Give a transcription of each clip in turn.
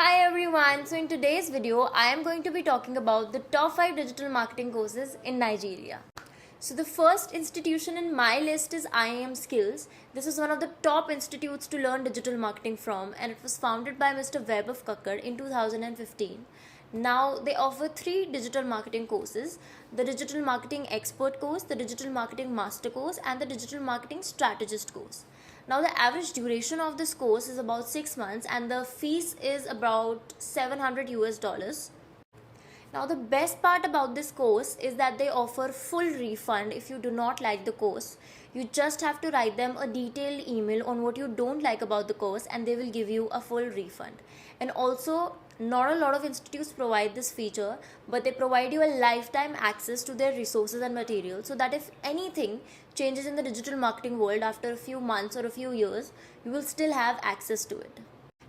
Hi everyone, so in today's video I am going to be talking about the top 5 digital marketing courses in Nigeria. So the first institution in my list is IIM Skills. This is one of the top institutes to learn digital marketing from, and it was founded by Mr. Vaibhav Kakkar in 2015. Now they offer 3 digital marketing courses: the Digital Marketing Expert course, the Digital Marketing Master course, and the Digital Marketing Strategist course. Now the average duration of this course is about 6 months and the fees is about $700. Now the best part about this course is that they offer full refund if you do not like the course. You just have to write them a detailed email on what you don't like about the course and they will give you a full refund. And also, not a lot of institutes provide this feature, but they provide you a lifetime access to their resources and materials, so that if anything changes in the digital marketing world after a few months or a few years, you will still have access to it.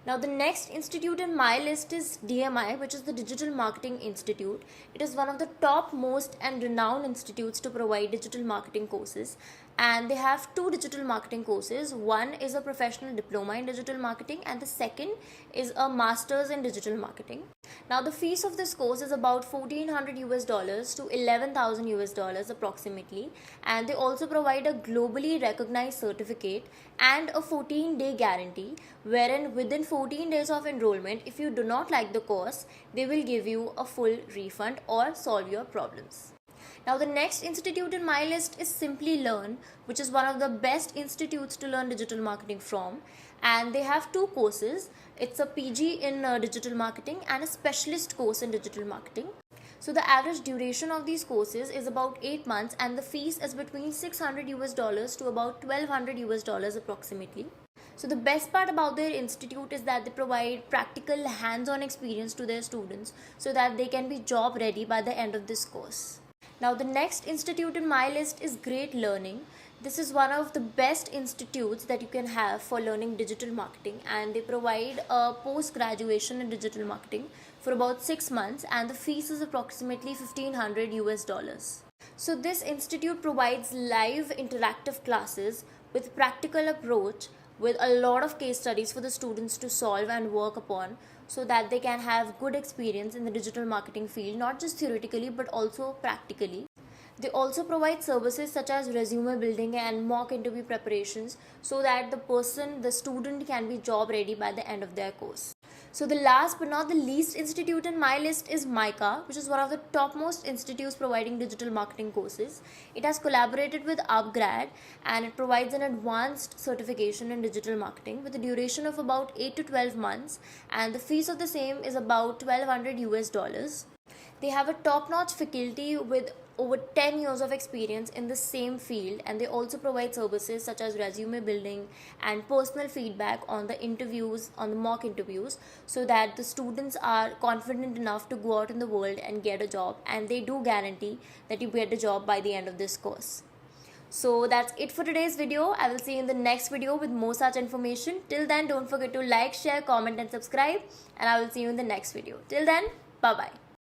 Now the next institute in my list is DMI, which is the Digital Marketing Institute. It is one of the top most and renowned institutes to provide digital marketing courses, and they have 2 digital marketing courses. One is a professional diploma in digital marketing and the second is a master's in digital marketing. Now the fees of this course is about $1,400 to $11,000 approximately, and they also provide a globally recognized certificate and a 14-day guarantee, wherein within 14 days of enrollment, if you do not like the course, they will give you a full refund or solve your problems. Now the next institute in my list is Simplilearn, which is one of the best institutes to learn digital marketing from, and they have 2 courses. It's a PG in digital marketing and a specialist course in digital marketing. So the average duration of these courses is about 8 months and the fees is between $600 to about $1,200 approximately. So the best part about their institute is that they provide practical hands-on experience to their students so that they can be job ready by the end of this course. Now the next institute in my list is Great Learning. This is one of the best institutes that you can have for learning digital marketing, and they provide a post-graduation in digital marketing for about 6 months and the fees is approximately $1,500. So this institute provides live interactive classes with practical approach, with a lot of case studies for the students to solve and work upon, so that they can have good experience in the digital marketing field, not just theoretically but also practically. They also provide services such as resume building and mock interview preparations, so that the student can be job ready by the end of their course. So the last but not the least institute in my list is MICA, which is one of the topmost institutes providing digital marketing courses. It has collaborated with Upgrad and it provides an advanced certification in digital marketing with a duration of about 8 to 12 months, and the fees of the same is about $1,200. They have a top-notch faculty with over 10 years of experience in the same field, and they also provide services such as resume building and personal feedback on the interviews, on the mock interviews, so that the students are confident enough to go out in the world and get a job, and they do guarantee that you get a job by the end of this course. So that's it for today's video. I will see you in the next video with more such information. Till then, don't forget to like, share, comment and subscribe, and I will see you in the next video. Till then, bye bye.